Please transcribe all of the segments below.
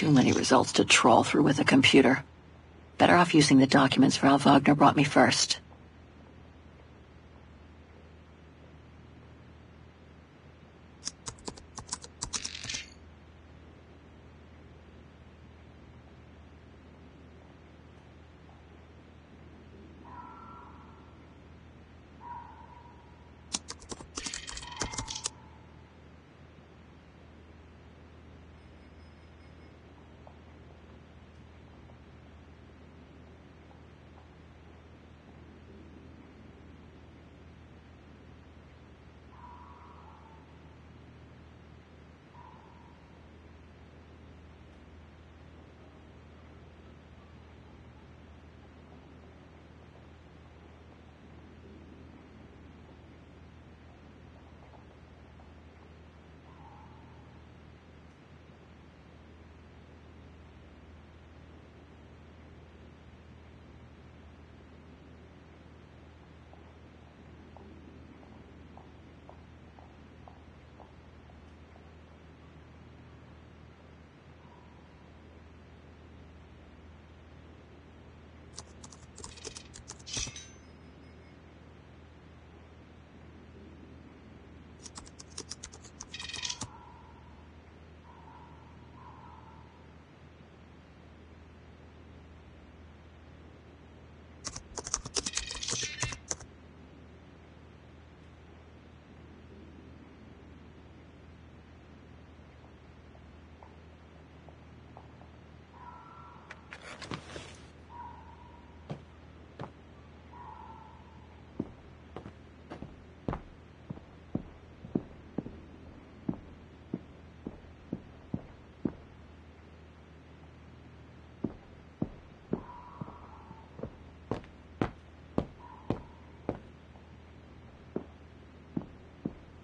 Too many results to trawl through with a computer. Better off using the documents Frau Wagner brought me first.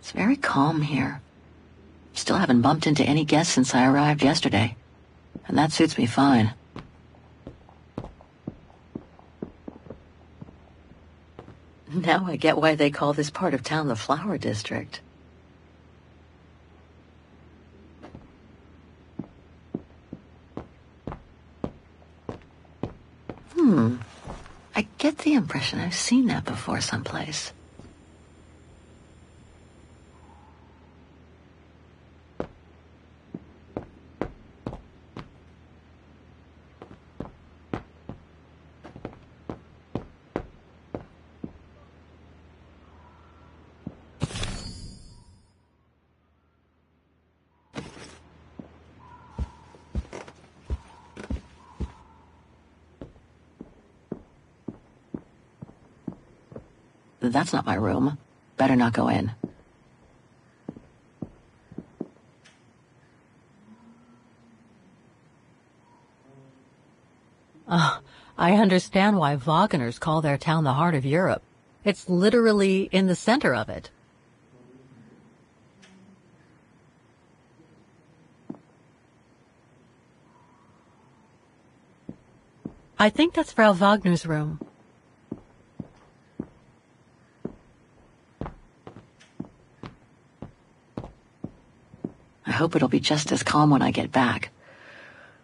It's very calm here. Still haven't bumped into any guests since I arrived yesterday, and that suits me fine. Now I get why they call this part of town the Flower District. I get the impression I've seen that before someplace. That's not my room. Better not go in. I understand why Wagners call their town the heart of Europe. It's literally in the center of it. I think that's Frau Wagner's room. I hope it'll be just as calm when I get back.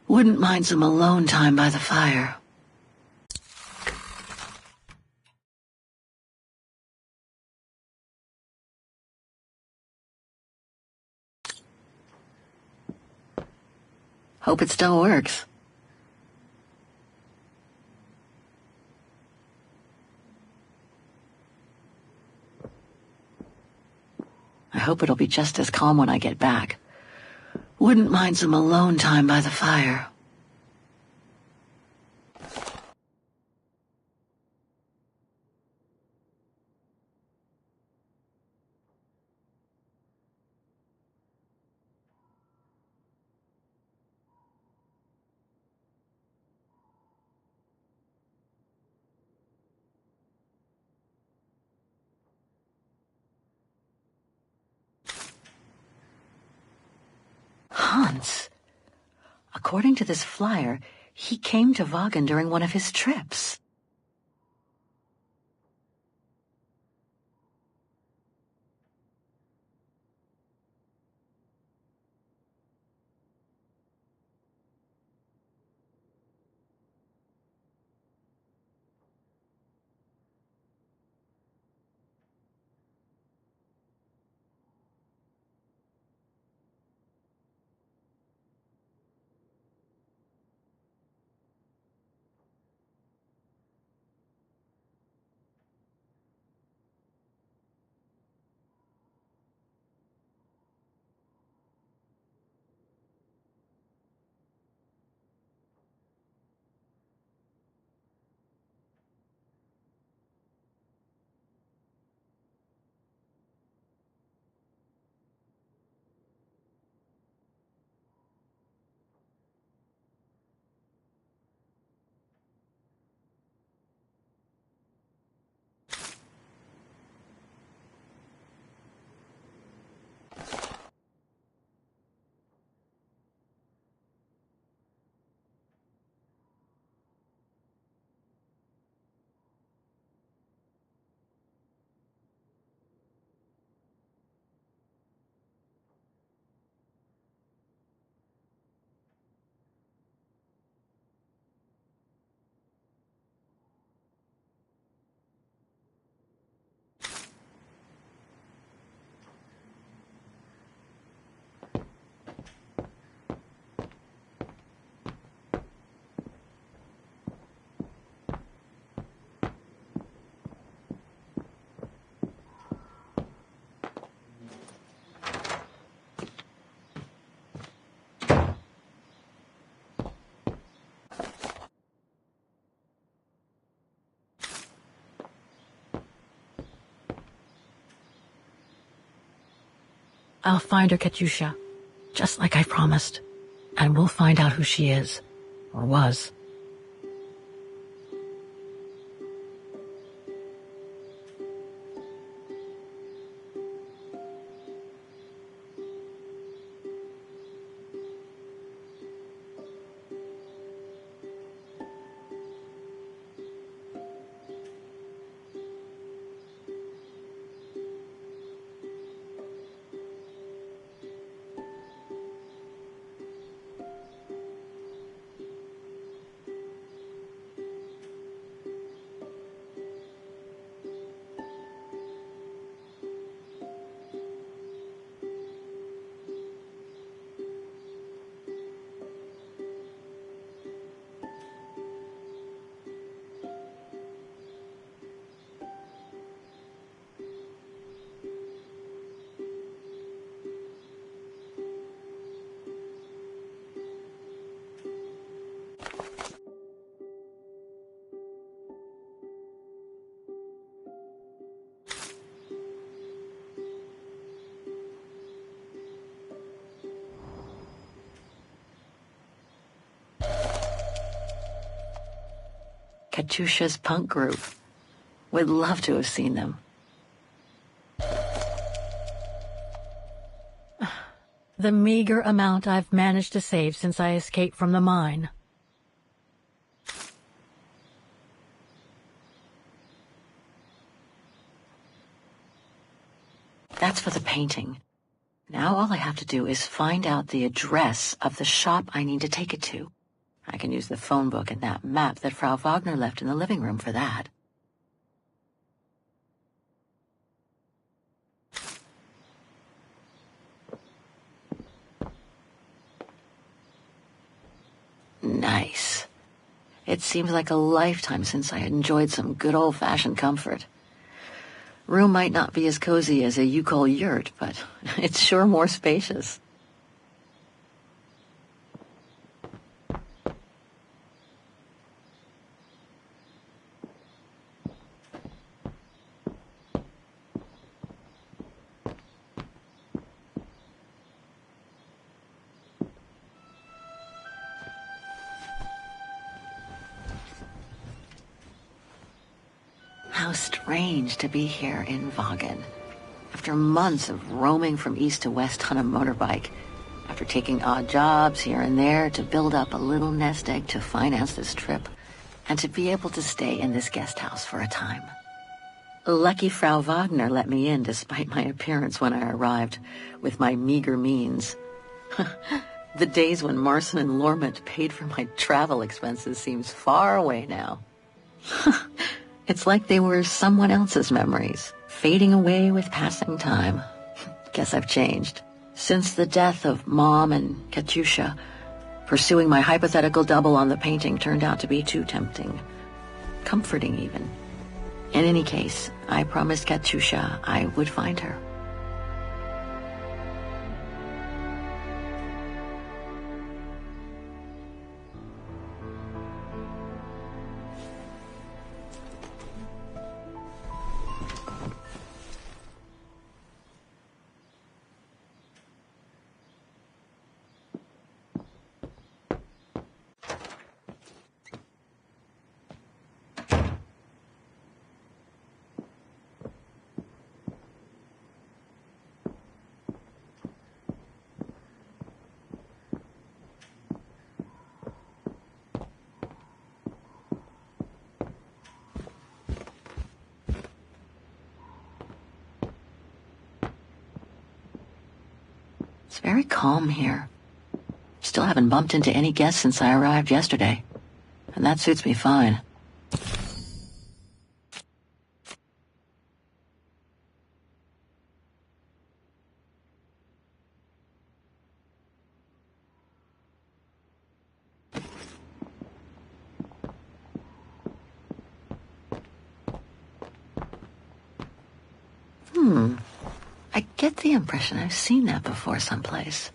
Wouldn't mind some alone time by the fire. Hope it still works. I hope it'll be just as calm when I get back. Wouldn't mind some alone time by the fire. Hans. According to this flyer, he came to Wagen during one of his trips. I'll find her, Katyusha, just like I promised. And we'll find out who she is, or was. Katyusha's punk group. Would love to have seen them. The meager amount I've managed to save since I escaped from the mine. That's for the painting. Now all I have to do is find out the address of the shop I need to take it to. I can use the phone book and that map that Frau Wagner left in the living room for that. Nice. It seems like a lifetime since I enjoyed some good old-fashioned comfort. Room might not be as cozy as a you-call yurt, but it's sure more spacious. How strange to be here in Vagen. After months of roaming from east to west on a motorbike, after taking odd jobs here and there to build up a little nest egg to finance this trip, and to be able to stay in this guest house for a time. Lucky Frau Wagner let me in despite my appearance when I arrived, with my meager means. The days when Marson and Lormet paid for my travel expenses seems far away now. It's like they were someone else's memories, fading away with passing time. Guess I've changed. Since the death of Mom and Katyusha, pursuing my hypothetical double on the painting turned out to be too tempting. Comforting, even. In any case, I promised Katyusha I would find her. It's very calm here. Still haven't bumped into any guests since I arrived yesterday. And that suits me fine. I get the impression I've seen that before someplace.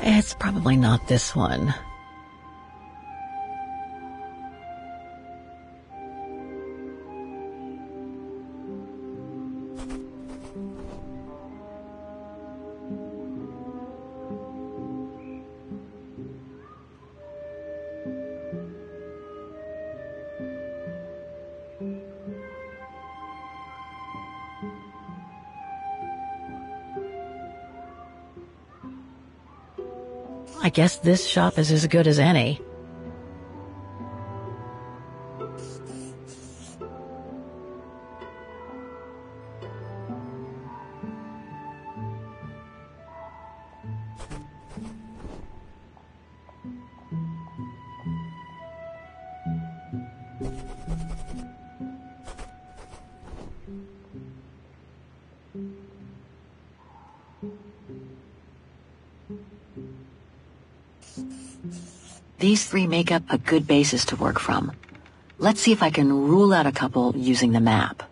It's probably not this one. I guess this shop is as good as any. These three make up a good basis to work from. Let's see if I can rule out a couple using the map.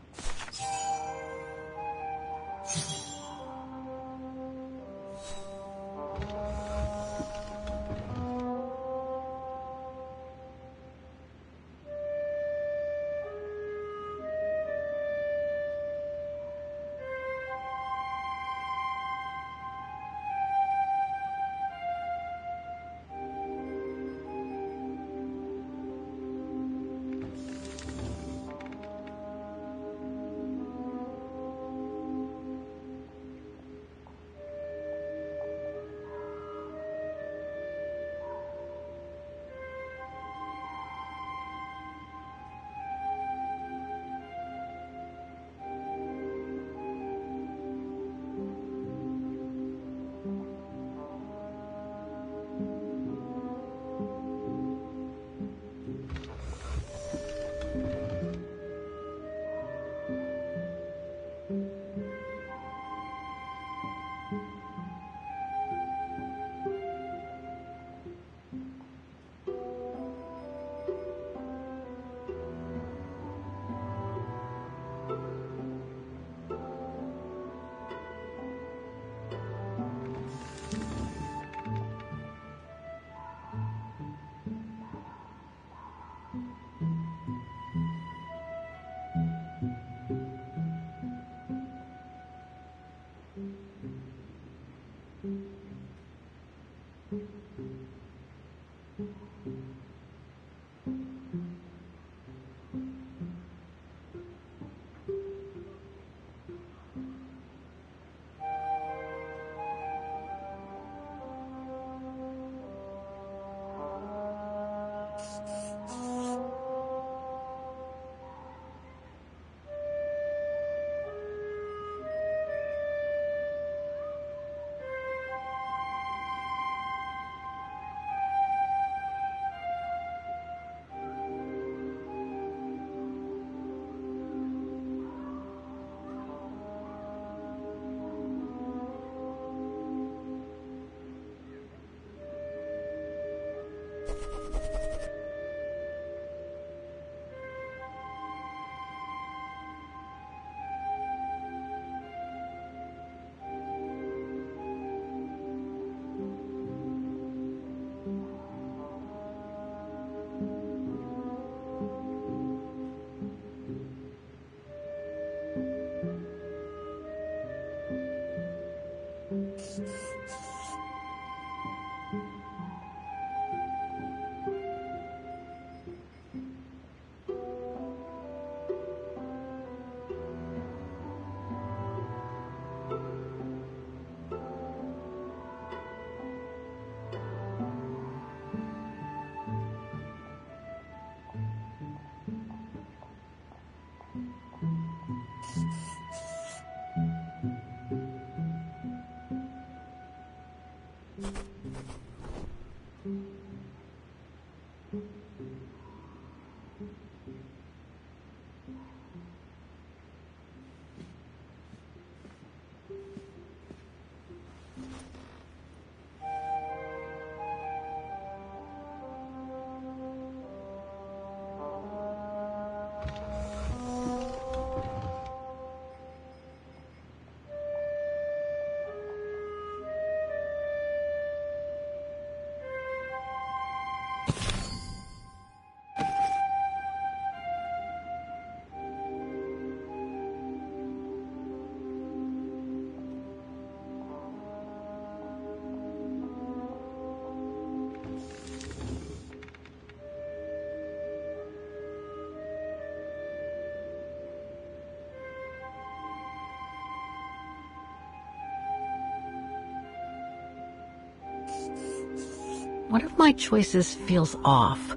One of my choices feels off.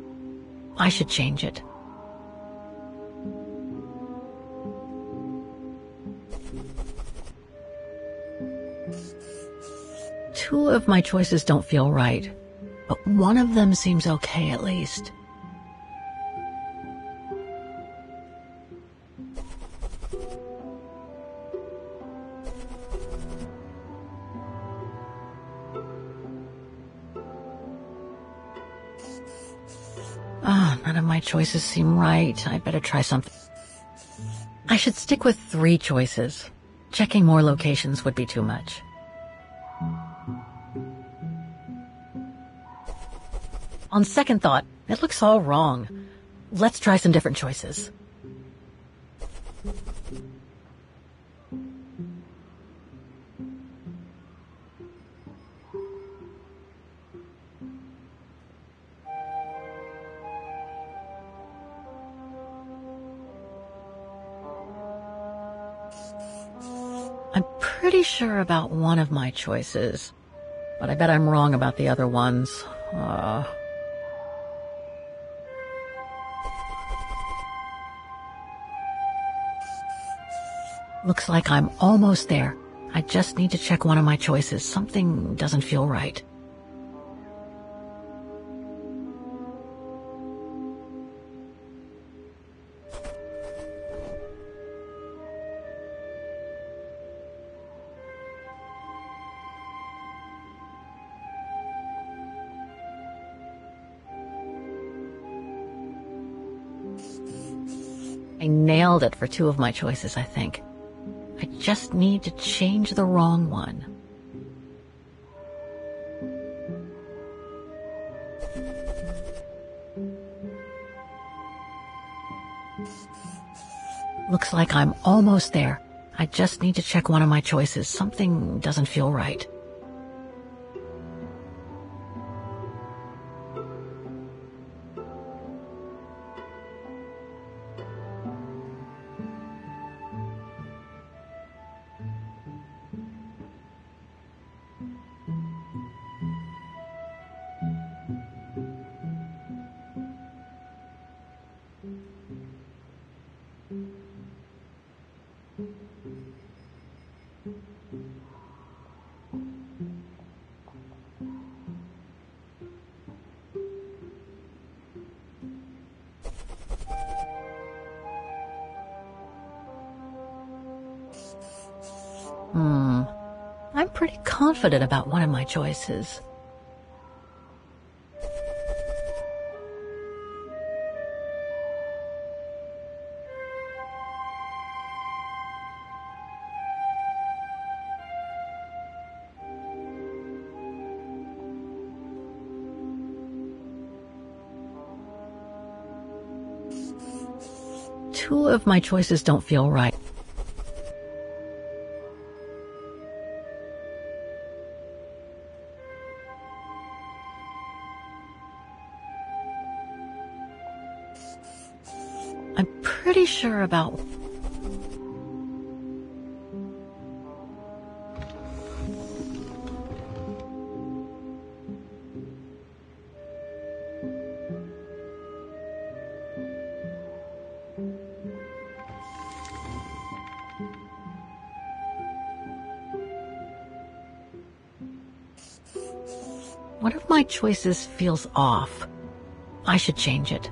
I should change it. Two of my choices don't feel right, but one of them seems okay at least. None of my choices seem right. I'd better try something. I should stick with 3 choices. Checking more locations would be too much. On second thought, it looks all wrong. Let's try some different choices. I'm pretty sure about one of my choices, but I bet I'm wrong about the other ones. Looks like I'm almost there. I just need to check one of my choices. Something doesn't feel right. I nailed it for 2 of my choices, I think. I just need to change the wrong one. Looks like I'm almost there. I just need to check one of my choices. Something doesn't feel right. I'm pretty confident about one of my choices. Two of my choices don't feel right. I'm pretty sure about... One of my choices feels off. I should change it.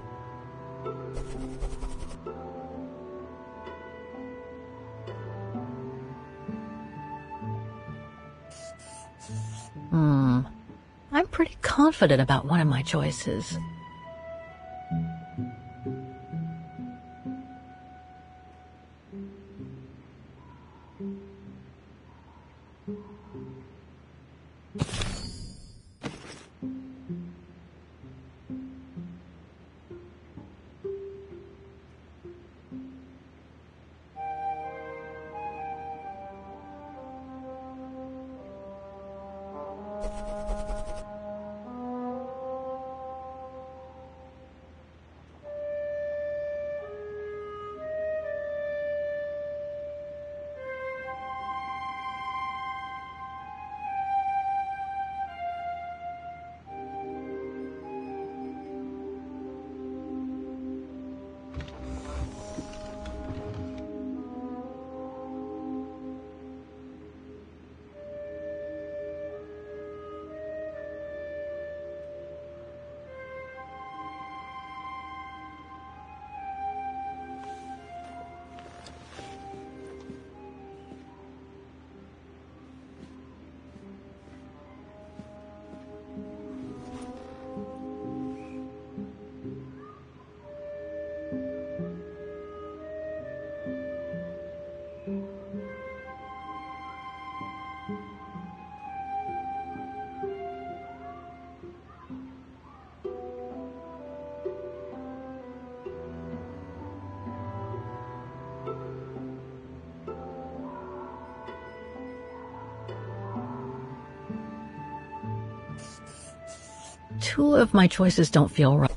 I'm pretty confident about one of my choices. Two of my choices don't feel right.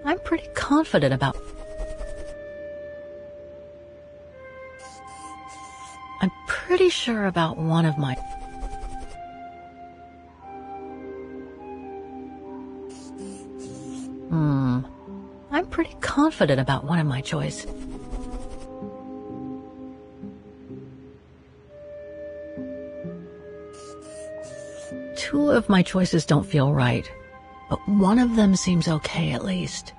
I'm pretty confident about... I'm pretty sure about one of my... I'm pretty confident about one of my choices. Two of my choices don't feel right, but one of them seems okay at least.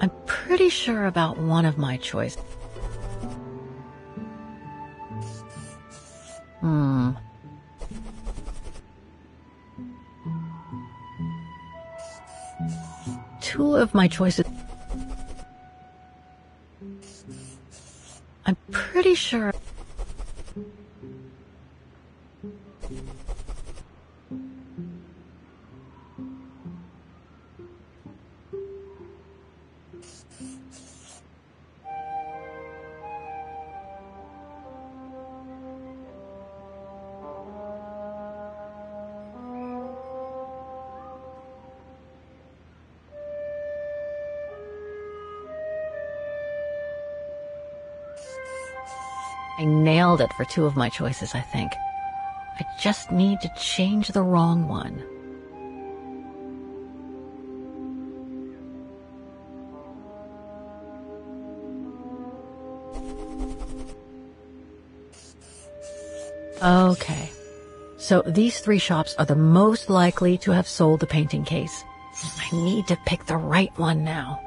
I'm pretty sure about one of my choices. Two of my choices... I'm pretty sure... I nailed it for two of my choices, I think. I just need to change the wrong one. Okay. So these three shops are the most likely to have sold the painting case. I need to pick the right one now.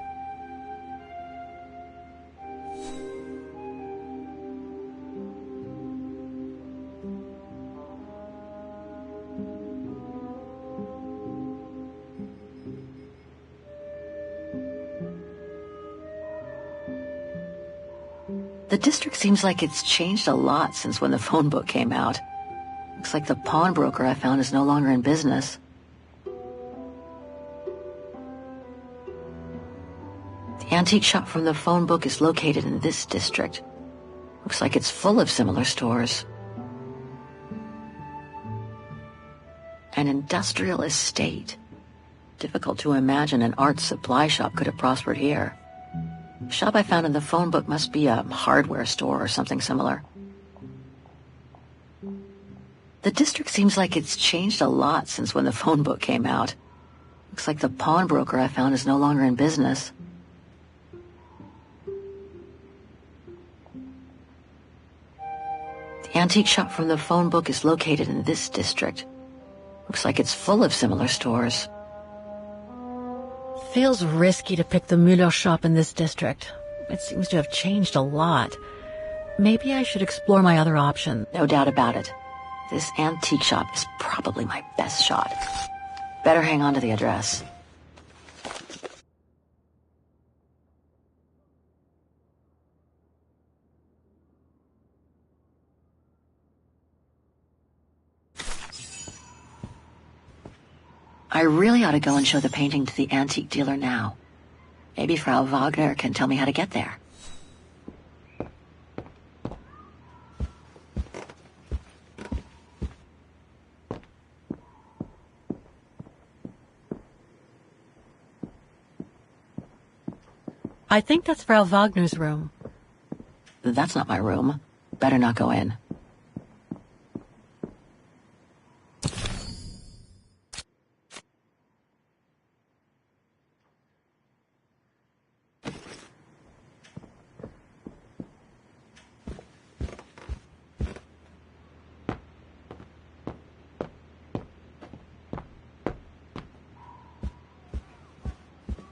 The district seems like it's changed a lot since when the phone book came out. Looks like the pawnbroker I found is no longer in business. The antique shop from the phone book is located in this district. Looks like it's full of similar stores. An industrial estate. Difficult to imagine an art supply shop could have prospered here. The shop I found in the phone book must be a hardware store or something similar. The district seems like it's changed a lot since when the phone book came out. Looks like the pawnbroker I found is no longer in business. The antique shop from the phone book is located in this district. Looks like it's full of similar stores. Feels risky to pick the Müller shop in this district. It seems to have changed a lot. Maybe I should explore my other options. No doubt about it. This antique shop is probably my best shot. Better hang on to the address. I really ought to go and show the painting to the antique dealer now. Maybe Frau Wagner can tell me how to get there. I think that's Frau Wagner's room. That's not my room. Better not go in.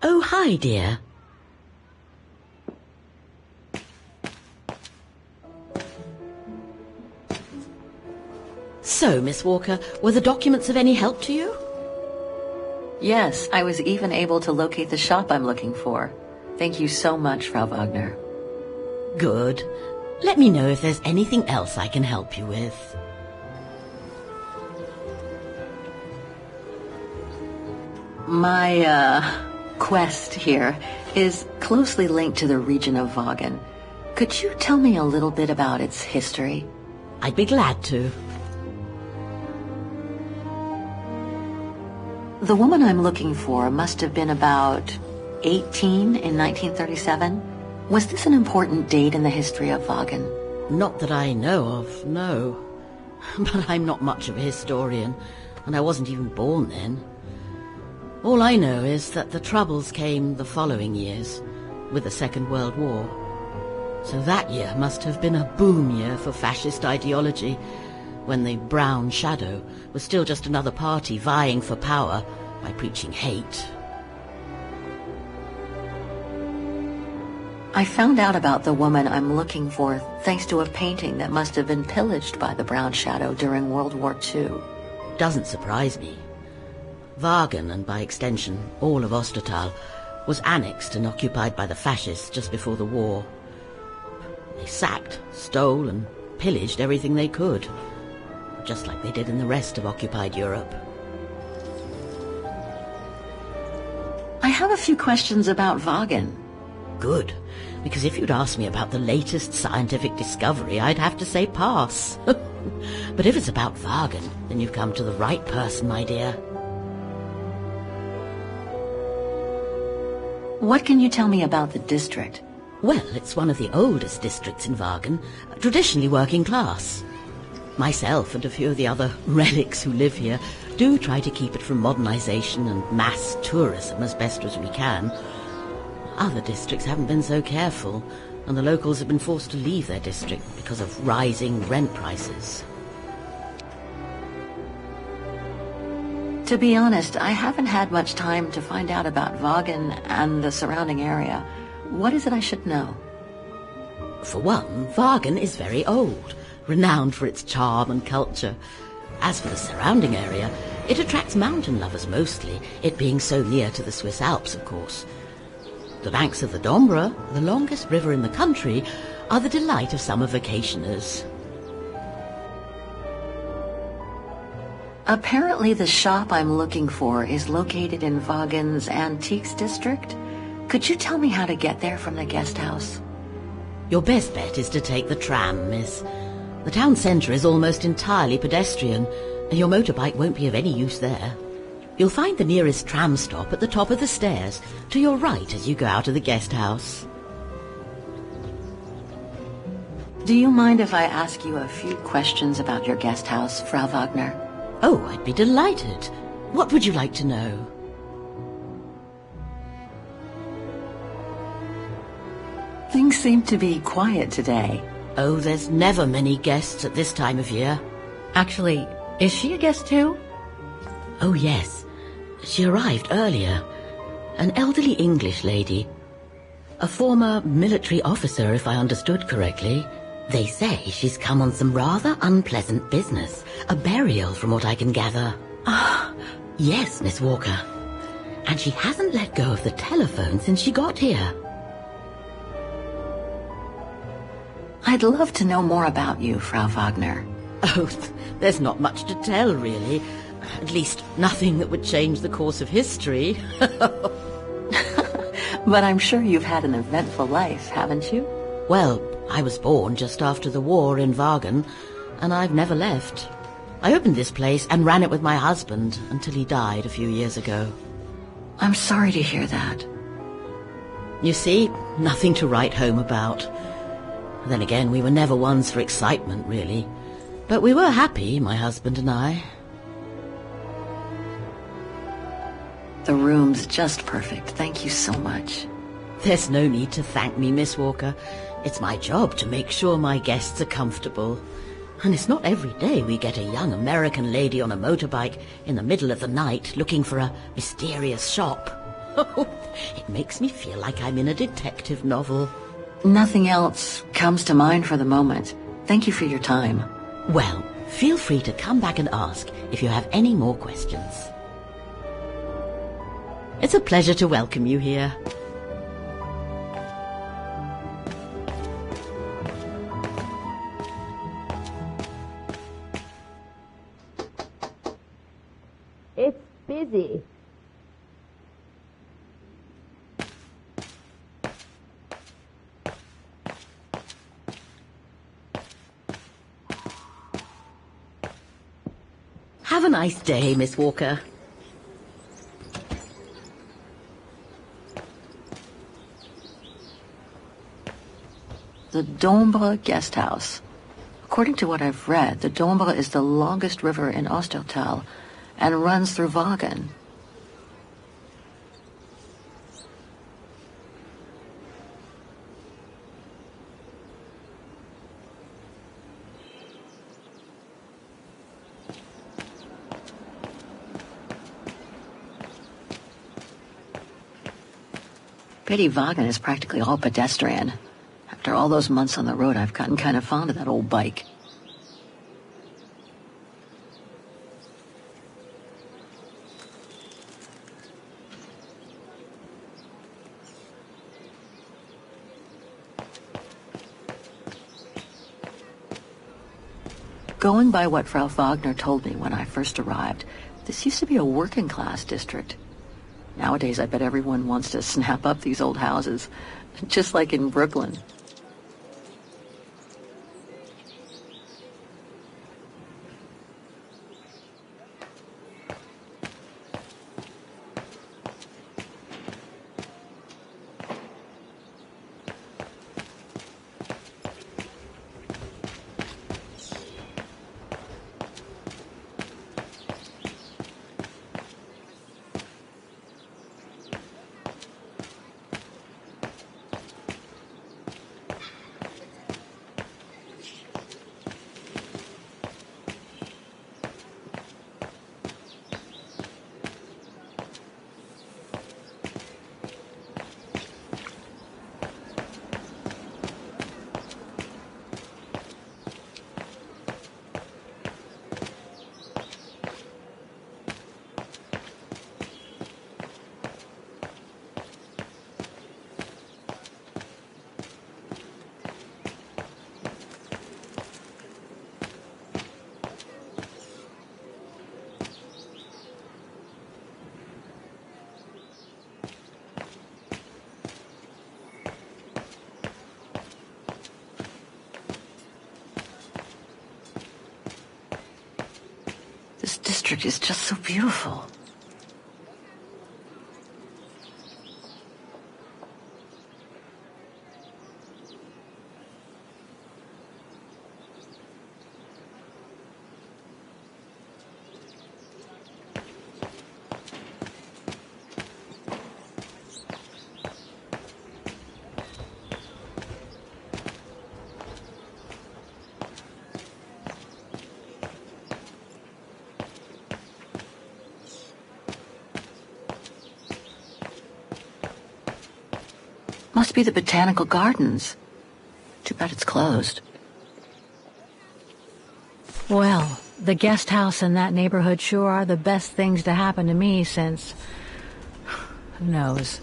Oh, hi, dear. So, Miss Walker, were the documents of any help to you? Yes, I was even able to locate the shop I'm looking for. Thank you so much, Frau Wagner. Good. Let me know if there's anything else I can help you with. My, quest here is closely linked to the region of Vaughan. Could you tell me a little bit about its history? I'd be glad to. The woman I'm looking for must have been about 18 in 1937. Was this an important date in the history of Vaughan? Not that I know of, no. But I'm not much of a historian, and I wasn't even born then. All I know is that the Troubles came the following years, with the Second World War. So that year must have been a boom year for fascist ideology, when the Brown Shadow was still just another party vying for power by preaching hate. I found out about the woman I'm looking for thanks to a painting that must have been pillaged by the Brown Shadow during World War II. Doesn't surprise me. Vaughan, and by extension all of Ostertal, was annexed and occupied by the fascists just before the war. They sacked, stole and pillaged everything they could, just like they did in the rest of occupied Europe. I have a few questions about Vaughan. Good, because if you'd asked me about the latest scientific discovery, I'd have to say pass. But if it's about Vaughan, then you've come to the right person, my dear. What can you tell me about the district? Well, it's one of the oldest districts in Vaughan, traditionally working class. Myself and a few of the other relics who live here do try to keep it from modernization and mass tourism as best as we can. Other districts haven't been so careful, and the locals have been forced to leave their district because of rising rent prices. To be honest, I haven't had much time to find out about Vaughan and the surrounding area. What is it I should know? For one, Vaughan is very old, renowned for its charm and culture. As for the surrounding area, it attracts mountain lovers mostly, it being so near to the Swiss Alps, of course. The banks of the Dombra, the longest river in the country, are the delight of summer vacationers. Apparently the shop I'm looking for is located in Vaughan's Antiques District. Could you tell me how to get there from the guest house? Your best bet is to take the tram, miss. The town centre is almost entirely pedestrian, and your motorbike won't be of any use there. You'll find the nearest tram stop at the top of the stairs, to your right as you go out of the guest house. Do you mind if I ask you a few questions about your guest house, Frau Wagner? Oh, I'd be delighted. What would you like to know? Things seem to be quiet today. Oh, there's never many guests at this time of year. Actually, is she a guest too? Oh, yes. She arrived earlier. An elderly English lady. A former military officer, if I understood correctly. They say she's come on some rather unpleasant business. A burial, from what I can gather. Ah, Yes, Miss Walker. And she hasn't let go of the telephone since she got here. I'd love to know more about you, Frau Wagner. Oh, there's not much to tell, really. At least nothing that would change the course of history. But I'm sure you've had an eventful life, haven't you? Well, I was born just after the war in Vaughan, and I've never left. I opened this place and ran it with my husband until he died a few years ago. I'm sorry to hear that. You see, nothing to write home about. Then again, we were never ones for excitement, really. But we were happy, my husband and I. The room's just perfect. Thank you so much. There's no need to thank me, Miss Walker. It's my job to make sure my guests are comfortable. And it's not every day we get a young American lady on a motorbike in the middle of the night looking for a mysterious shop. It makes me feel like I'm in a detective novel. Nothing else comes to mind for the moment. Thank you for your time. Well, feel free to come back and ask if you have any more questions. It's a pleasure to welcome you here. It's busy. Have a nice day, Miss Walker. The Dombre guest house. According to what I've read, the Dombre is the longest river in Ostertal and runs through Vagen. Pity Vagen is practically all pedestrian. After all those months on the road, I've gotten kind of fond of that old bike. Going by what Frau Wagner told me when I first arrived, this used to be a working-class district. Nowadays, I bet everyone wants to snap up these old houses, just like in Brooklyn. This district is just so beautiful. Must be the botanical gardens. Too bad it's closed. Well, the guest house in that neighborhood sure are the best things to happen to me since... Who knows?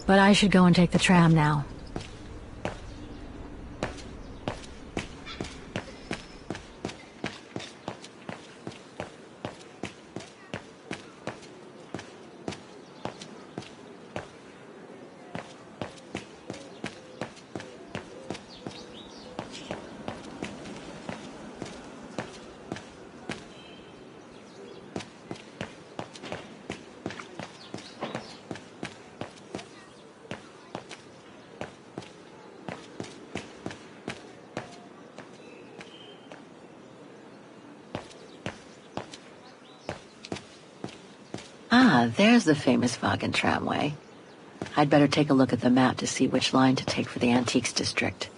But I should go and take the tram now. Ah, there's the famous Wagen tramway. I'd better take a look at the map to see which line to take for the Antiques District.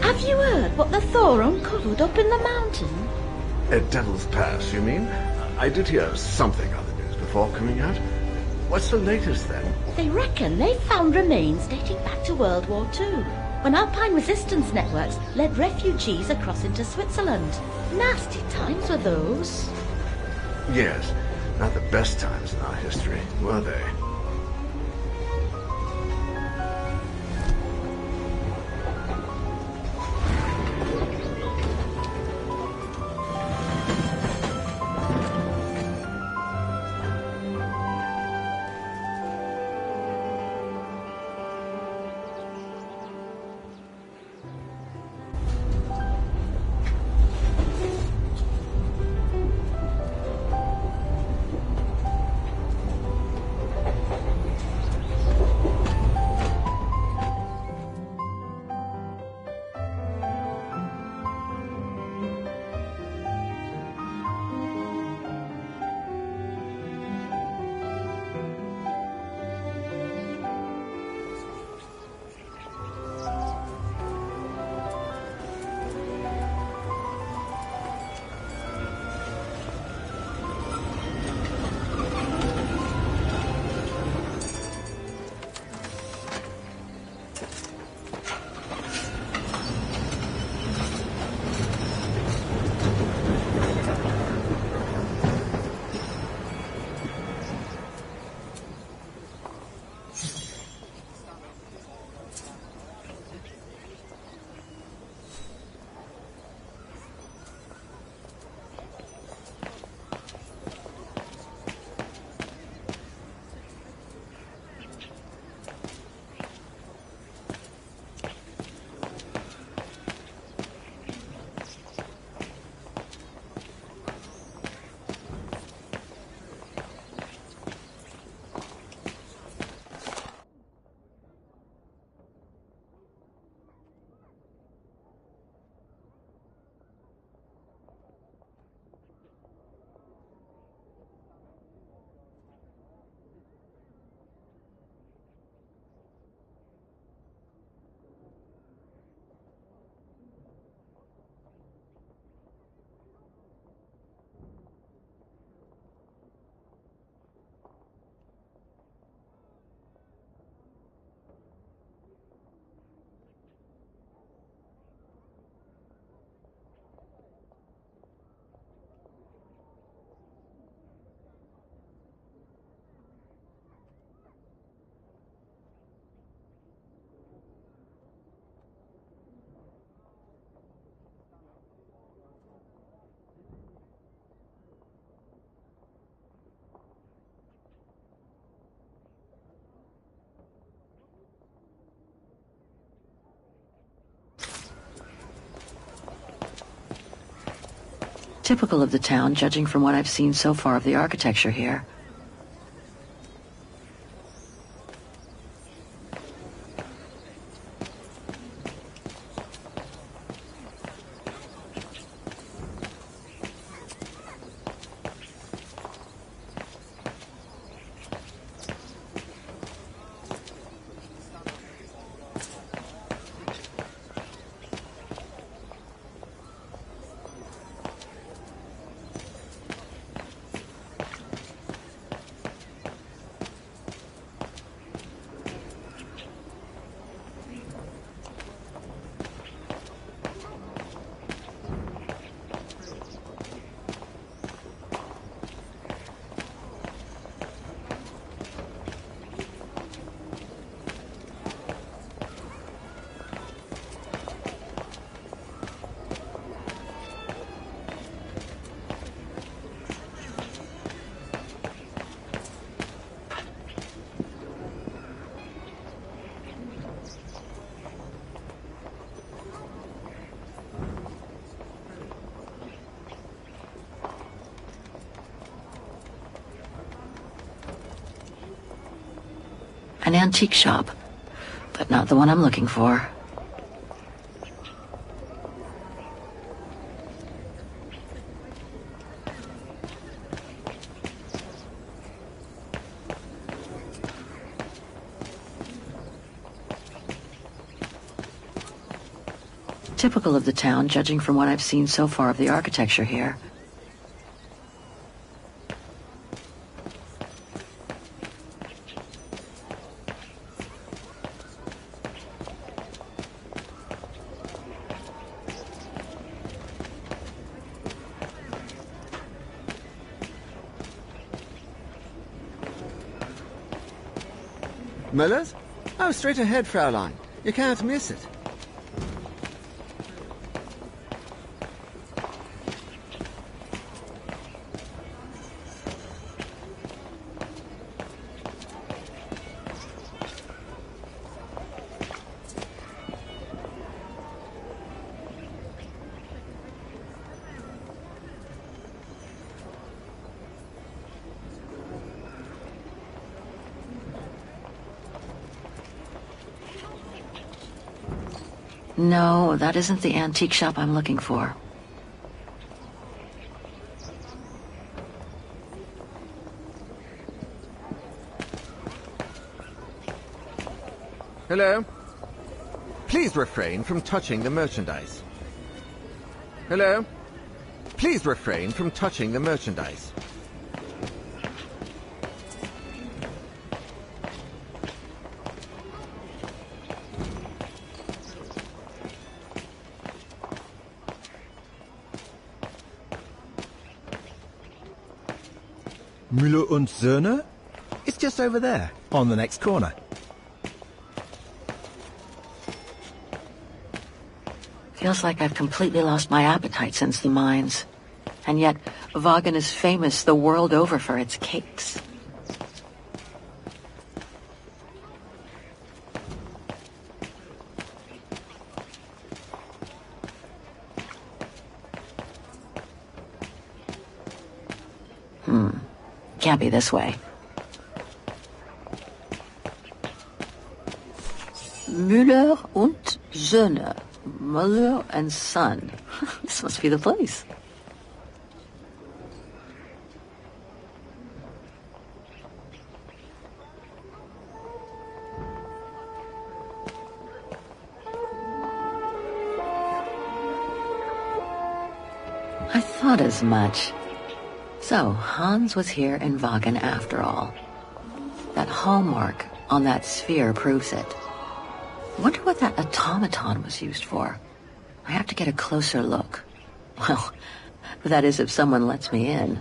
Have you heard what the Thor uncovered up in the mountain? At Devil's Pass, you mean? I did hear something on the news before coming out. What's the latest, then? They reckon they've found remains dating back to World War II, when Alpine resistance networks led refugees across into Switzerland. Nasty times were those. Yes, not the best times in our history, were they? Typical of the town, judging from what I've seen so far of the architecture here. An antique shop, but not the one I'm looking for. Typical of the town, judging from what I've seen so far of the architecture here. Muller's? Oh, straight ahead, Fraulein. You can't miss it. No, that isn't the antique shop I'm looking for. Hello? Please refrain from touching the merchandise. Hello? Please refrain from touching the merchandise. Müller und Söhne? It's just over there, on the next corner. Feels like I've completely lost my appetite since the mines. And yet, Vagen is famous the world over for its cakes. Can't be this way. Müller und Söhne. Müller and Son. This must be the place. I thought as much. So, Hans was here in Vagen after all. That hallmark on that sphere proves it. Wonder what that automaton was used for. I have to get a closer look. Well, that is if someone lets me in.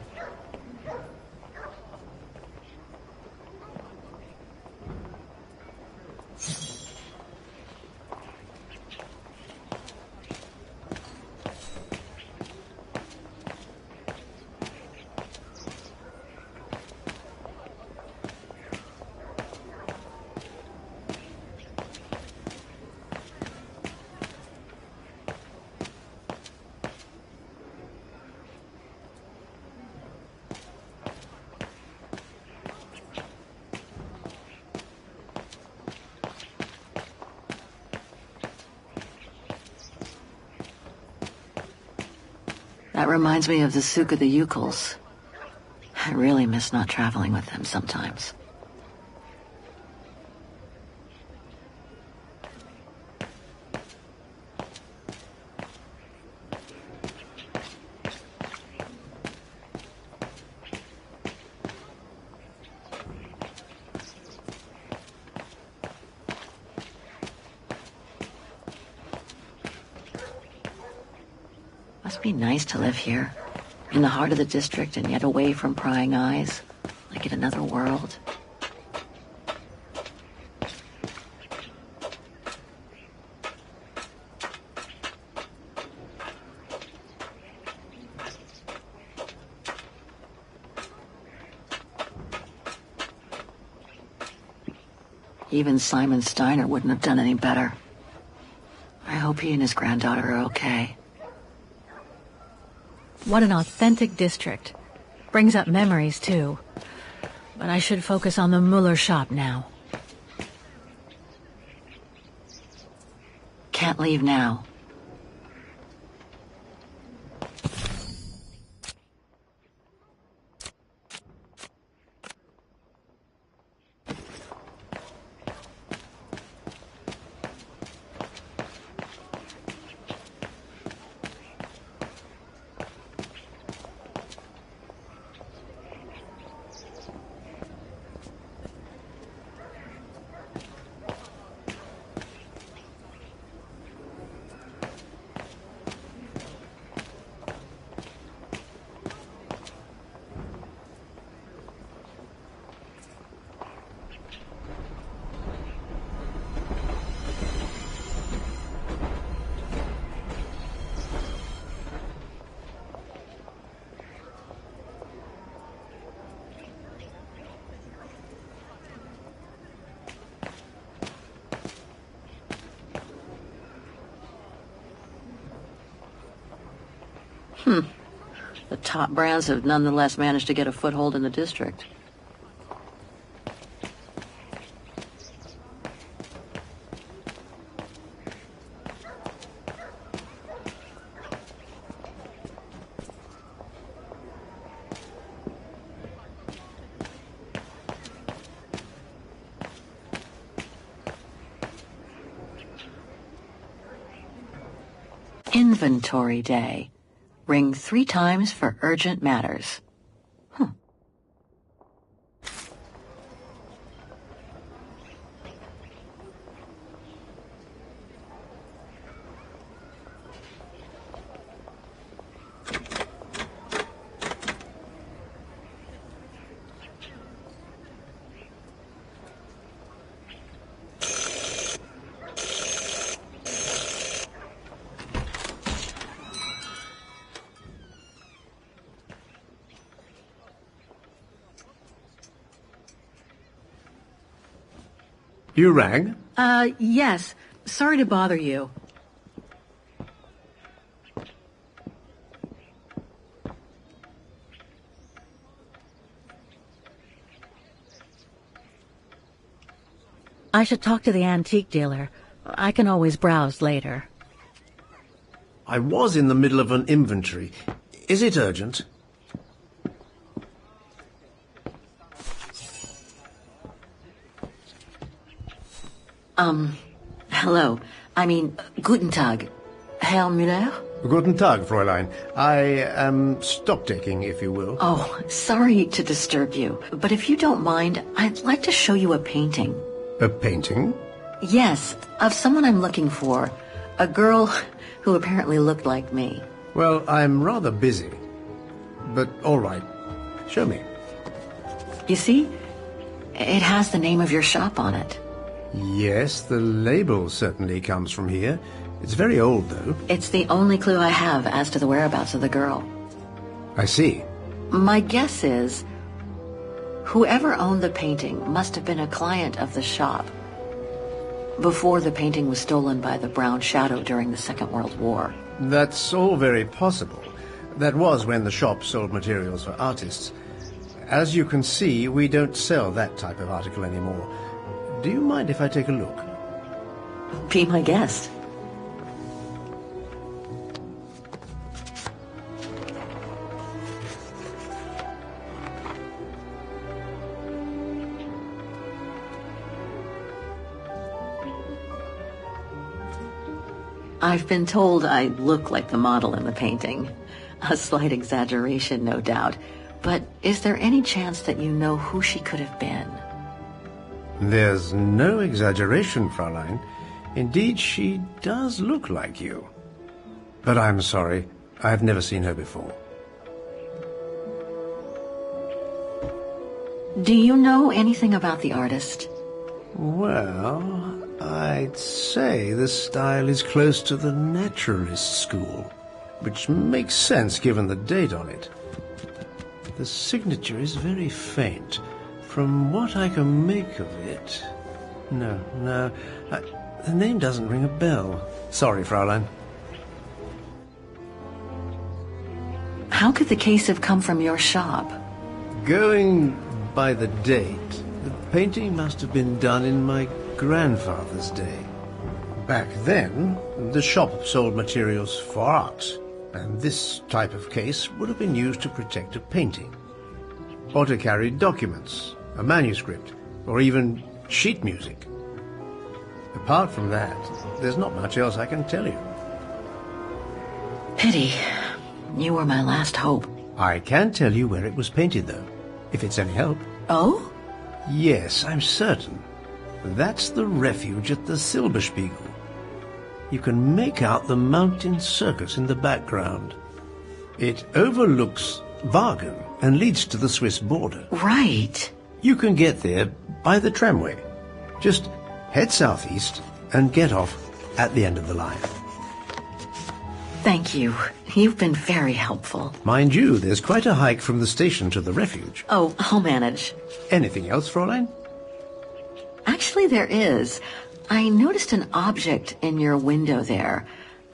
That reminds me of the Souk of the Ukels. I really miss not traveling with them sometimes. Must be nice to live here, in the heart of the district and yet away from prying eyes, like in another world. Even Simon Steiner wouldn't have done any better. I hope he and his granddaughter are okay. What an authentic district. Brings up memories, too. But I should focus on the Müller shop now. Can't leave now. The top brands have nonetheless managed to get a foothold in the district. Inventory Day. Ring 3 times for urgent matters. You rang? Yes. Sorry to bother you. I should talk to the antique dealer. I can always browse later. I was in the middle of an inventory. Is it urgent? Hello. I mean, guten Tag. Herr Müller? Guten Tag, Fräulein. I am stock-taking, if you will. Oh, sorry to disturb you, but if you don't mind, I'd like to show you a painting. A painting? Yes, of someone I'm looking for. A girl who apparently looked like me. Well, I'm rather busy. But all right. Show me. You see? It has the name of your shop on it. Yes, the label certainly comes from here. It's very old, though. It's the only clue I have as to the whereabouts of the girl. I see. My guess is whoever owned the painting must have been a client of the shop before the painting was stolen by the Brown Shadow during the Second World War. That's all very possible. That was when the shop sold materials for artists. As you can see, we don't sell that type of article anymore. Do you mind if I take a look? Be my guest. I've been told I look like the model in the painting. A slight exaggeration, no doubt. But is there any chance that you know who she could have been? There's no exaggeration, Fräulein. Indeed, she does look like you. But I'm sorry, I've never seen her before. Do you know anything about the artist? Well, I'd say the style is close to the naturalist school, which makes sense given the date on it. The signature is very faint. From what I can make of it... No, the name doesn't ring a bell. Sorry, Fräulein. How could the case have come from your shop? Going by the date, the painting must have been done in my grandfather's day. Back then, the shop sold materials for art, and this type of case would have been used to protect a painting. Or to carry documents, a manuscript, or even sheet music. Apart from that, there's not much else I can tell you. Pity. You were my last hope. I can tell you where it was painted, though, if it's any help. Oh? Yes, I'm certain. That's the refuge at the Syberia. You can make out the mountain circus in the background. It overlooks Wagen and leads to the Swiss border. Right. You can get there by the tramway. Just head southeast and get off at the end of the line. Thank you. You've been very helpful. Mind you, there's quite a hike from the station to the refuge. Oh, I'll manage. Anything else, Fräulein? Actually, there is. I noticed an object in your window there.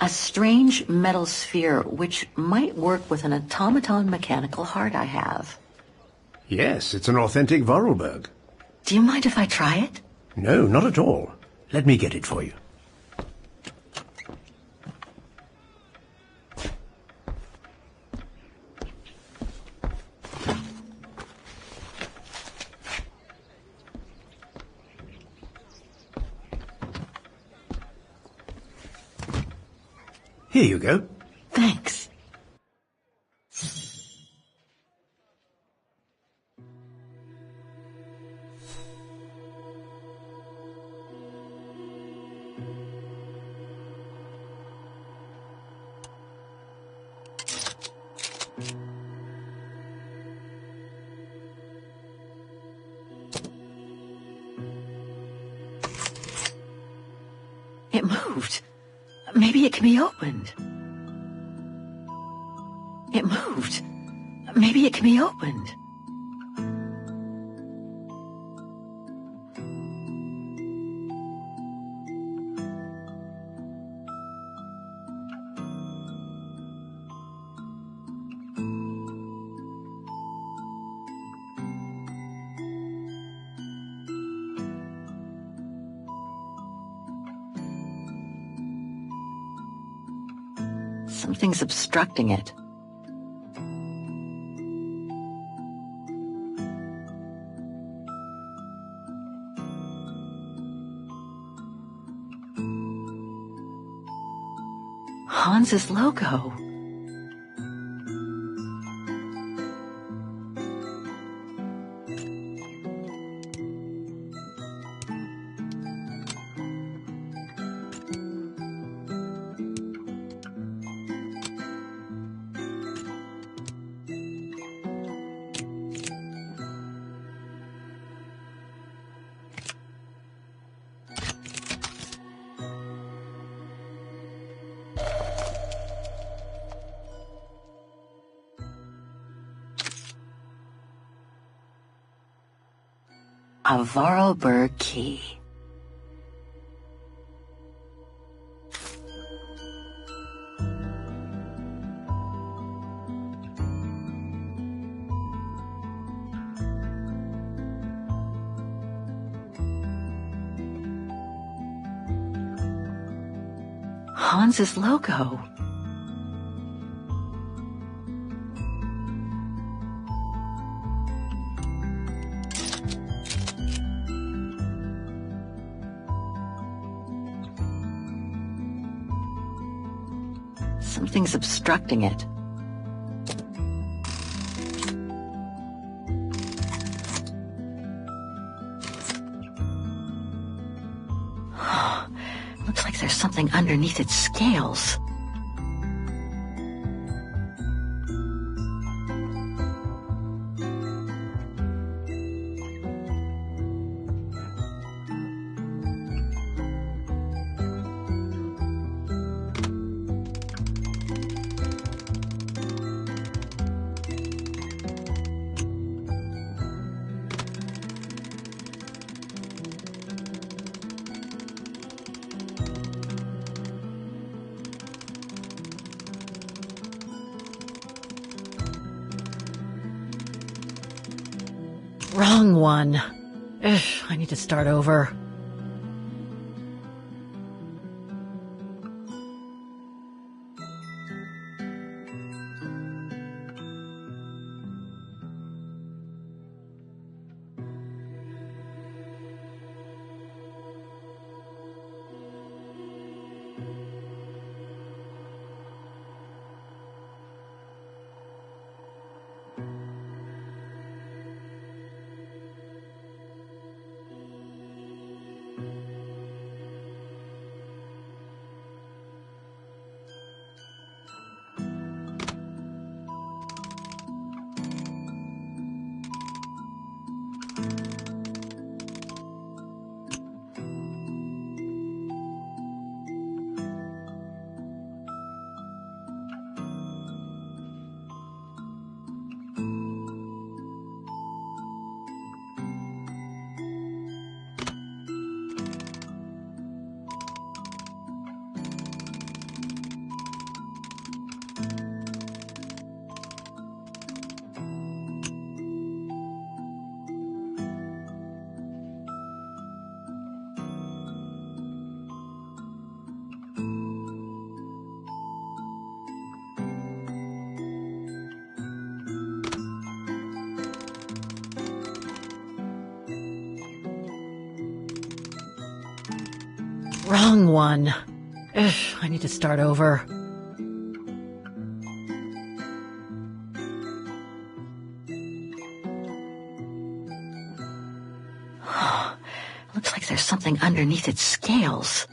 A strange metal sphere which might work with an automaton mechanical heart I have. Yes, it's an authentic Vorarlberg. Do you mind if I try it? No, not at all. Let me get it for you. Here you go. Thanks. It moved. Maybe it can be opened. It moved. Maybe it can be opened. Something's obstructing it. Hans's logo. A Vorarlberg key. Hans's logo. Something's obstructing it. Looks like there's something underneath its scales. Wrong one. Ugh, I need to start over. Wrong one. Ugh, I need to start over. Looks like there's something underneath its scales.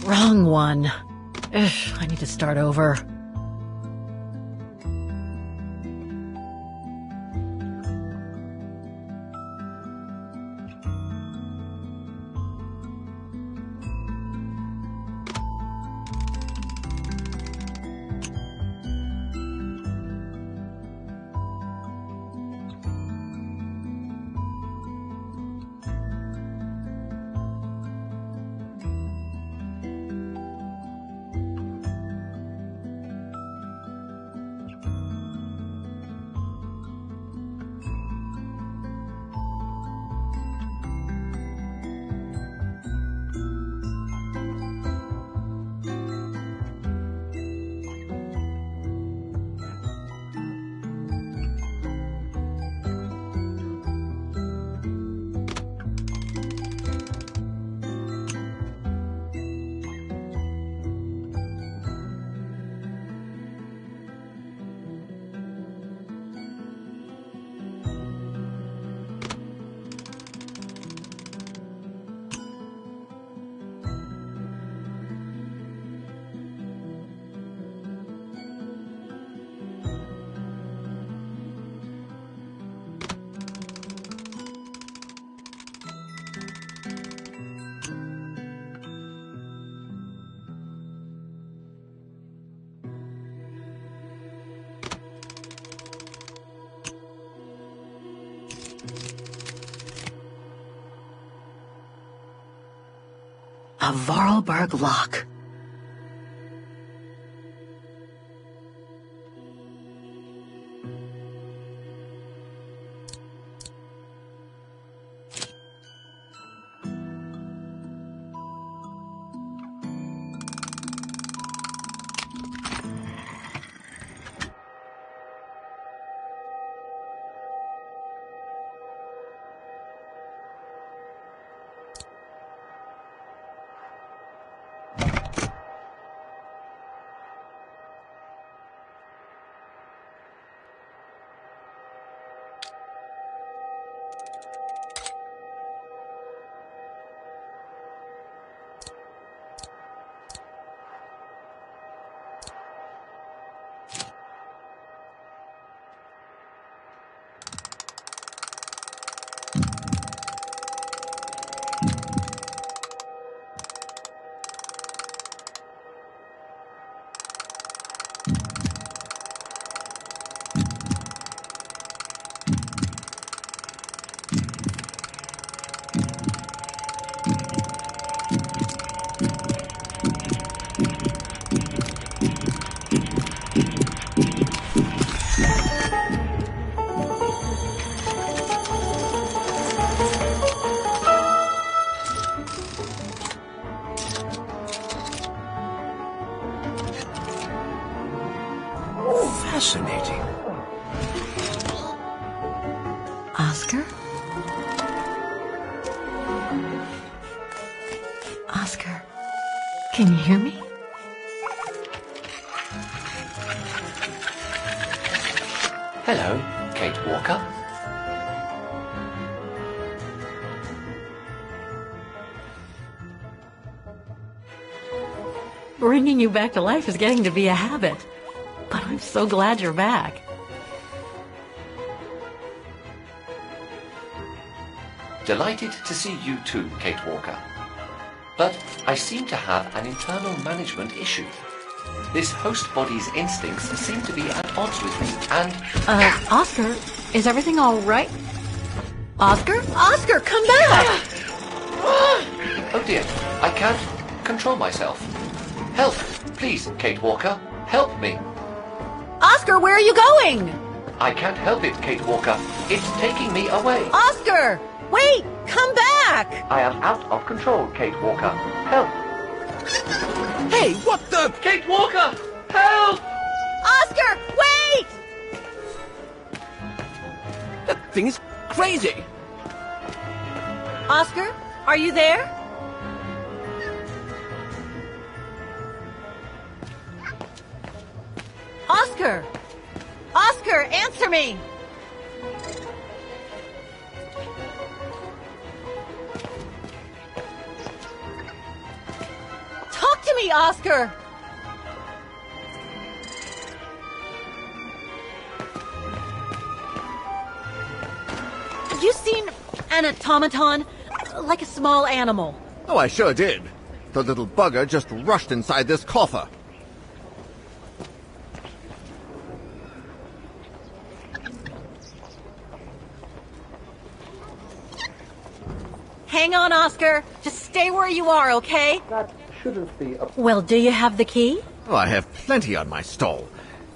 Wrong one. Ugh, I need to start over. A Vorarlberg lock. Fascinating. Oscar? Oscar, can you hear me? Hello, Kate Walker. Bringing you back to life is getting to be a habit. But I'm so glad you're back. Delighted to see you too, Kate Walker. But I seem to have an internal management issue. This host body's instincts seem to be at odds with me, and... Oscar, is everything all right? Oscar? Oscar, come back! Oh dear, I can't control myself. Help, please, Kate Walker. Help me. Oscar, where are you going? I can't help it, Kate Walker. It's taking me away. Oscar! Wait! Come back! I am out of control, Kate Walker. Help! Hey, what the? Kate Walker! Help! Oscar! Wait! That thing is crazy. Oscar? Are you there? Oscar! Oscar, answer me! Talk to me, Oscar! Have you seen an automaton? Like a small animal. Oh, I sure did. The little bugger just rushed inside this coffer. Hang on, Oscar. Just stay where you are, okay? That shouldn't be a... Well, do you have the key? Oh, I have plenty on my stall.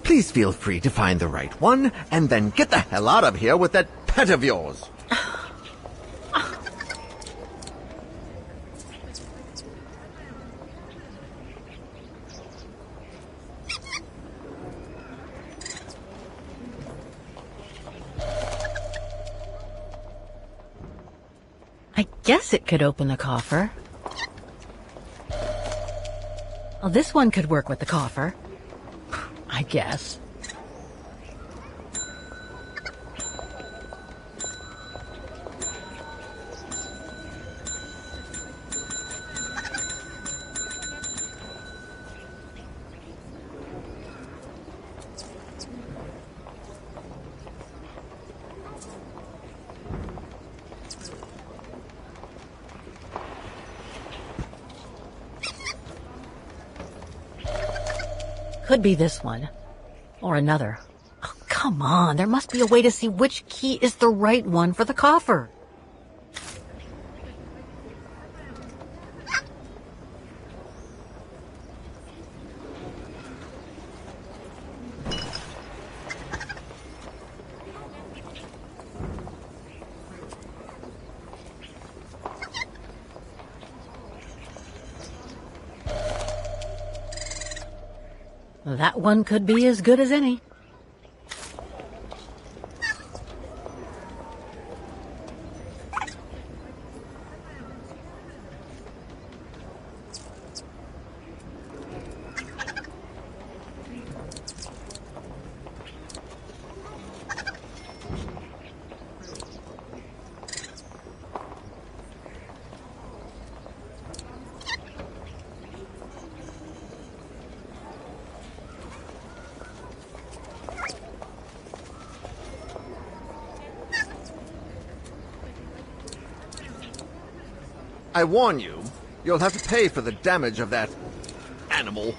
Please feel free to find the right one, and then get the hell out of here with that pet of yours. I guess it could open the coffer. Well, this one could work with the coffer. I guess. Could be this one. Or another. Oh, come on, there must be a way to see which key is the right one for the coffer. That one could be as good as any. I warn you, you'll have to pay for the damage of that animal.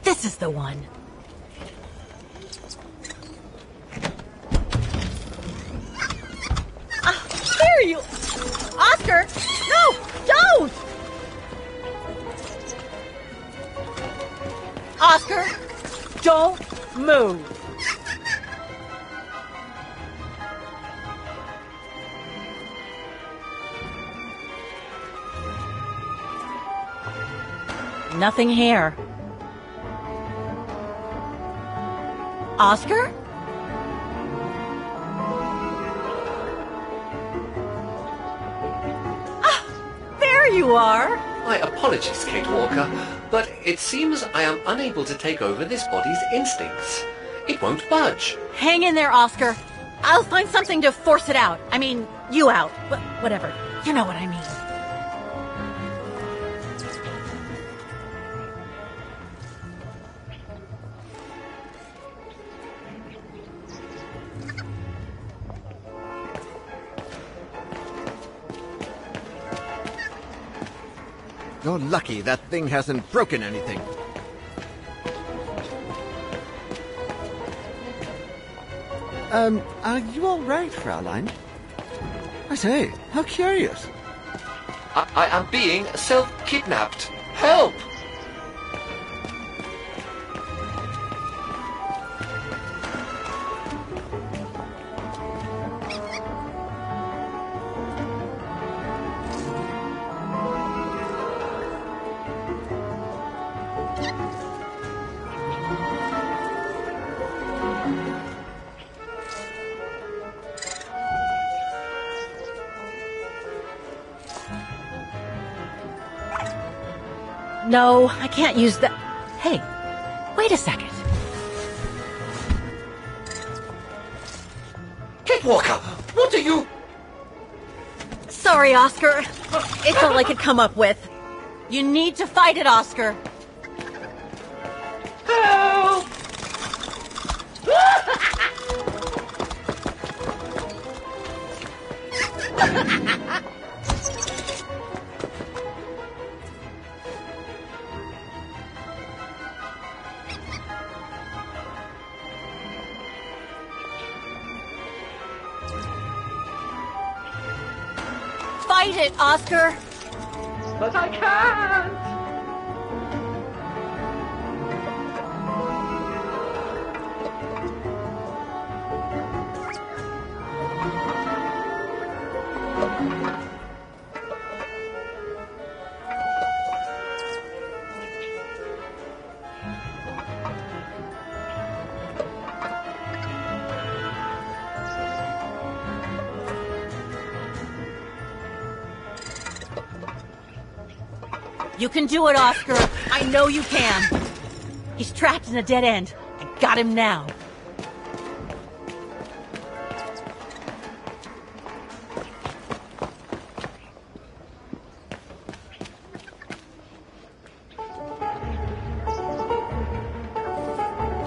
This is the one. There you... Oscar! No! Don't! Oscar, don't move. Nothing here. Oscar? Ah, there you are. My apologies, Kate Walker, but it seems I am unable to take over this body's instincts. It won't budge. Hang in there, Oscar. I'll find something to force it out. I mean, you out. But whatever. You know what I mean. You're lucky that thing hasn't broken anything. Are you all right, Fraulein? I say, how curious. I am being self-kidnapped. Help! No, I can't use that. Hey, wait a second. Kate Walker, what are you... Sorry, Oscar. It's all I could come up with. You need to fight it, Oscar. Help! Fight it, Oscar! But I can't! You can do it, Oscar. I know you can. He's trapped in a dead end. I got him now.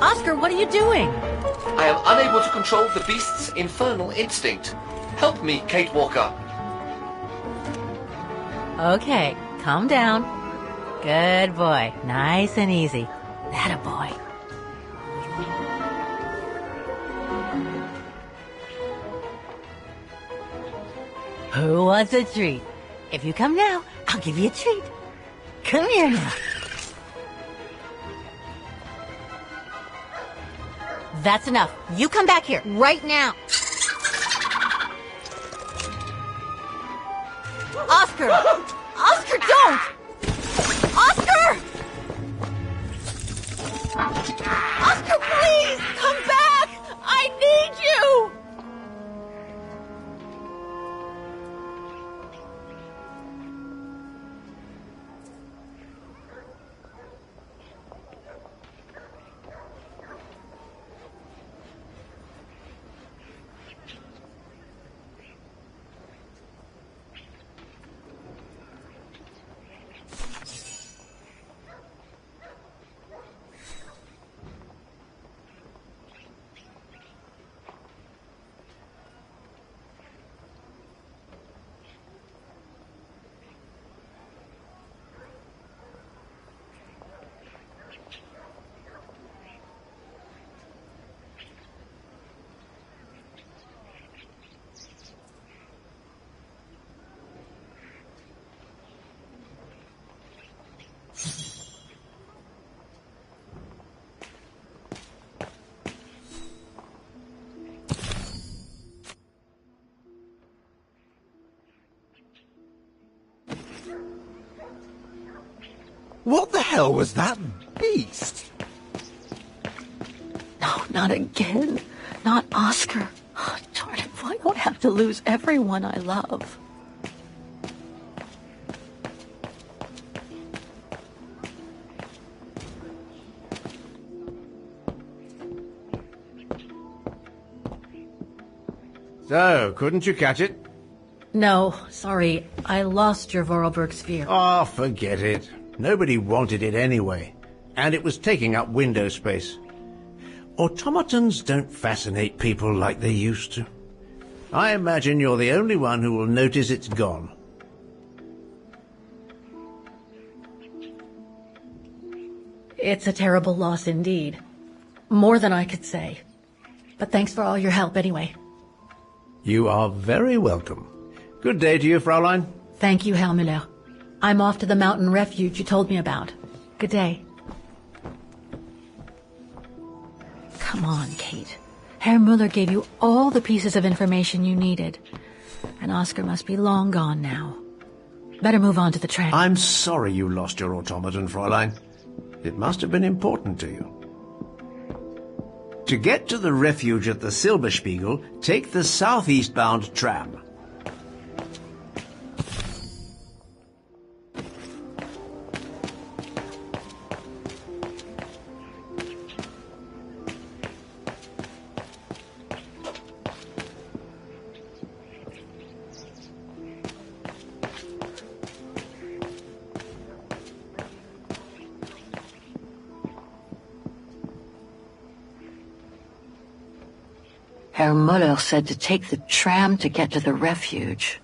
Oscar, what are you doing? I am unable to control the beast's infernal instinct. Help me, Kate Walker. Okay, calm down. Good boy. Nice and easy. That a boy. Who wants a treat? If you come now, I'll give you a treat. Come here now. That's enough. You come back here right now. Oscar! Oscar, don't! Oscar! Oscar, please! Come back! I need you! What the hell was that beast? No, not again. Not Oscar. Oh, darn it, why do I have to lose everyone I love? So, couldn't you catch it? No, sorry. I lost your Vorarlberg sphere. Oh, forget it. Nobody wanted it anyway. And it was taking up window space. Automatons don't fascinate people like they used to. I imagine you're the only one who will notice it's gone. It's a terrible loss indeed. More than I could say. But thanks for all your help anyway. You are very welcome. Good day to you, Fraulein. Thank you, Herr Müller. I'm off to the mountain refuge you told me about. Good day. Come on, Kate. Herr Müller gave you all the pieces of information you needed. And Oscar must be long gone now. Better move on to the train. I'm sorry you lost your automaton, Fräulein. It must have been important to you. To get to the refuge at the Silberspiegel, take the southeastbound tram. Herr Müller said to take the tram to get to the refuge.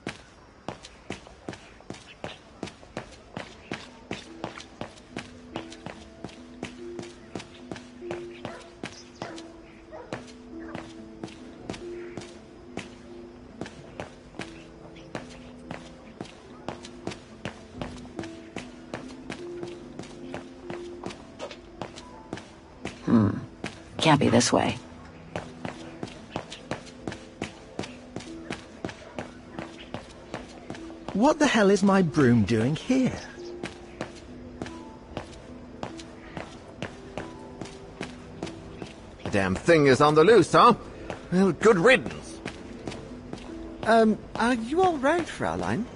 Can't be this way. What the hell is my broom doing here? The damn thing is on the loose, huh? Well, good riddance. Are you all right, Fräulein?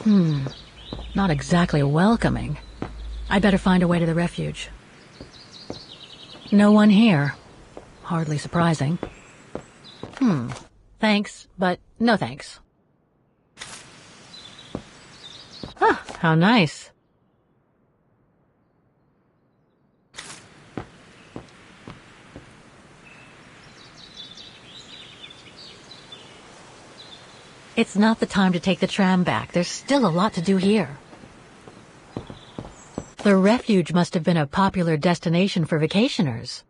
Not exactly welcoming. I'd better find a way to the refuge. No one here. Hardly surprising. Thanks, but no thanks. Huh, how nice. It's not the time to take the tram back. There's still a lot to do here. The refuge must have been a popular destination for vacationers.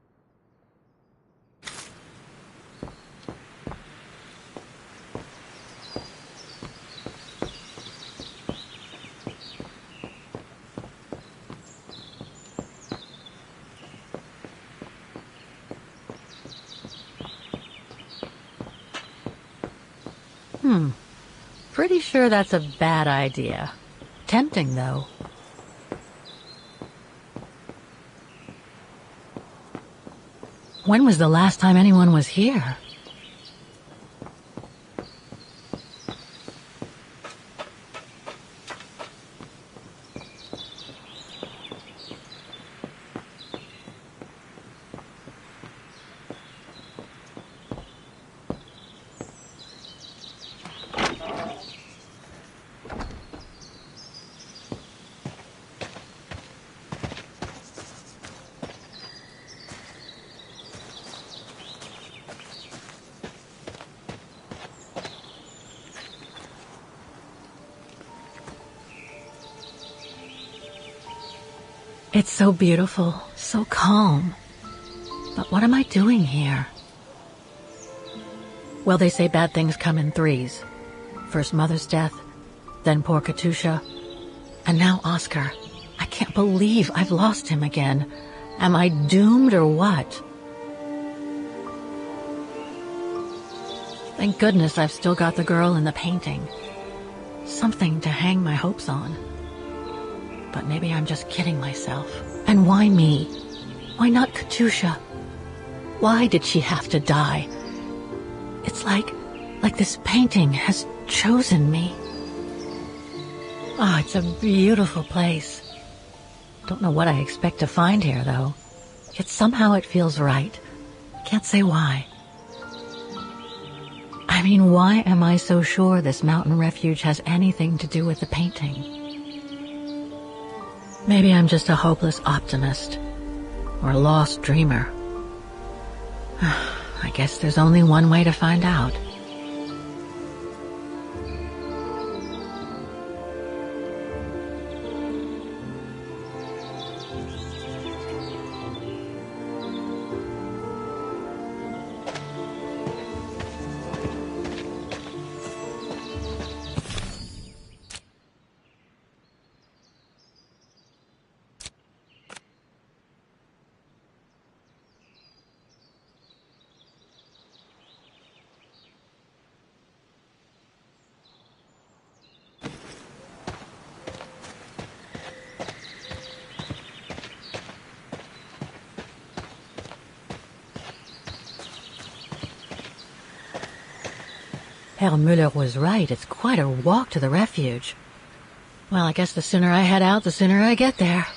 Pretty sure that's a bad idea. Tempting, though. When was the last time anyone was here? It's so beautiful, so calm. But what am I doing here? Well, they say bad things come in threes. First Mother's death, then poor Katusha, and now Oscar. I can't believe I've lost him again. Am I doomed or what? Thank goodness I've still got the girl in the painting. Something to hang my hopes on. But maybe I'm just kidding myself. And why me? Why not Katusha? Why did she have to die? It's like this painting has chosen me. Oh, it's a beautiful place. Don't know what I expect to find here, though. Yet somehow it feels right. Can't say why. I mean, why am I so sure this mountain refuge has anything to do with the painting? Maybe I'm just a hopeless optimist, or a lost dreamer. I guess there's only one way to find out. Herr Müller was right. It's quite a walk to the refuge. Well, I guess the sooner I head out, the sooner I get there.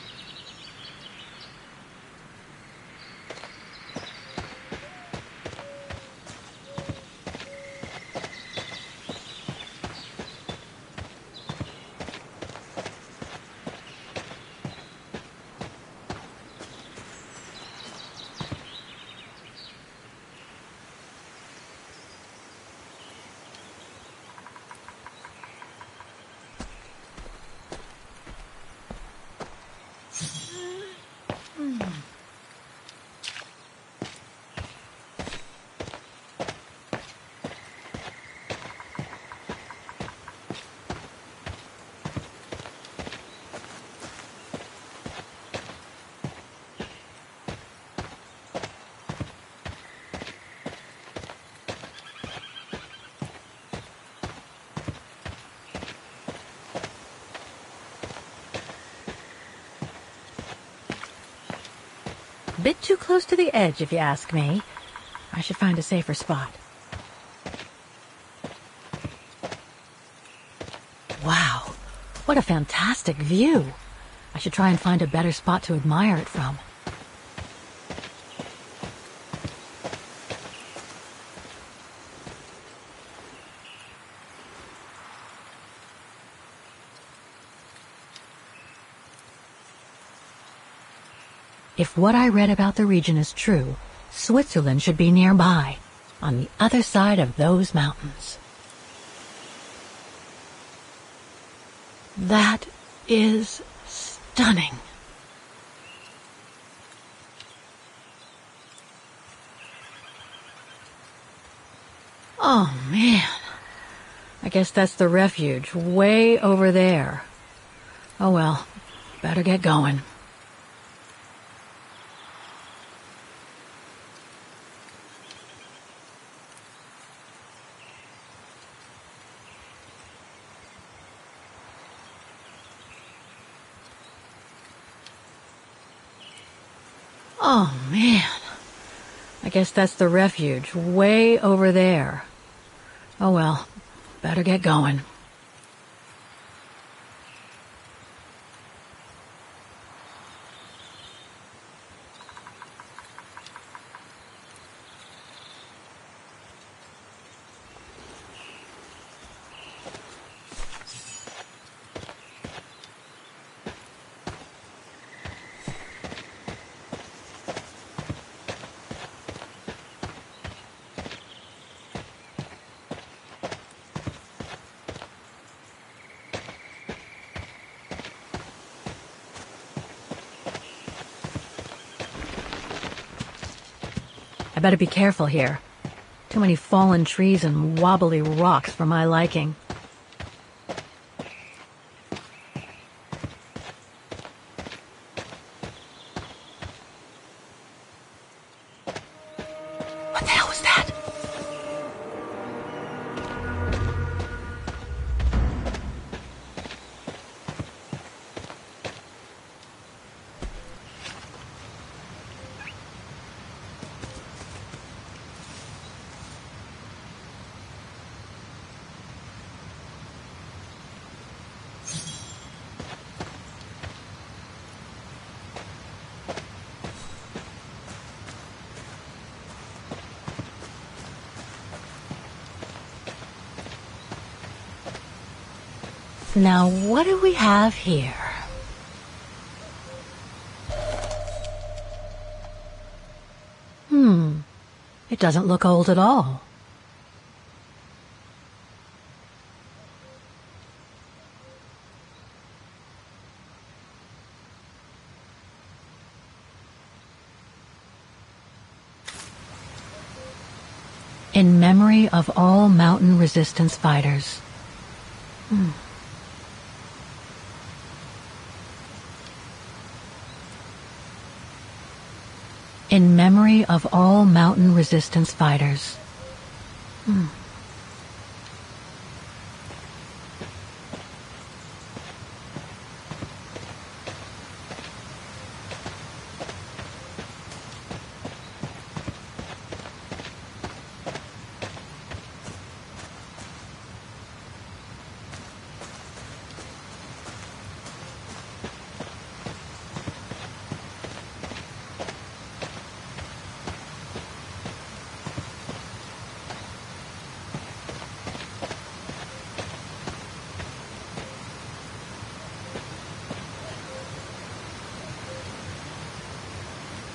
Bit too close to the edge, if you ask me. I should find a safer spot. Wow, What a fantastic view. I should try and find a better spot to admire it from. If what I read about the region is true, Switzerland should be nearby, on the other side of those mountains. That is stunning. Oh, man. I guess that's the refuge, way over there. Oh well, better get going. Oh, man. I guess that's the refuge, way over there. Oh well, better get going. I better be careful here. Too many fallen trees and wobbly rocks for my liking. What the hell was that? Now, what do we have here? It doesn't look old at all. In memory of all mountain resistance fighters. In memory of all mountain resistance fighters.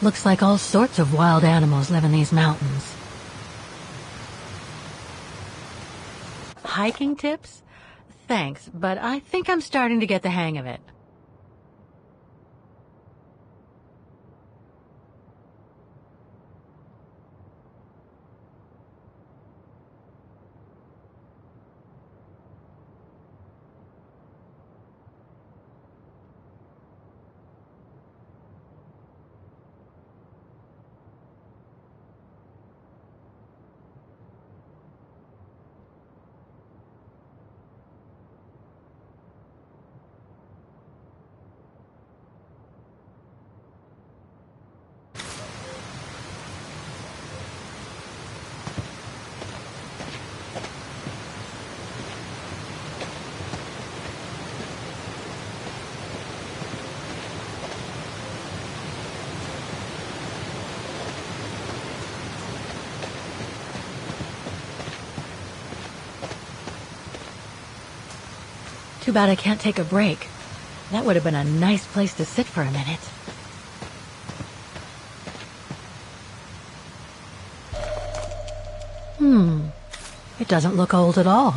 Looks like all sorts of wild animals live in these mountains. Hiking tips? Thanks, but I think I'm starting to get the hang of it. Too bad I can't take a break. That would have been a nice place to sit for a minute. It doesn't look old at all.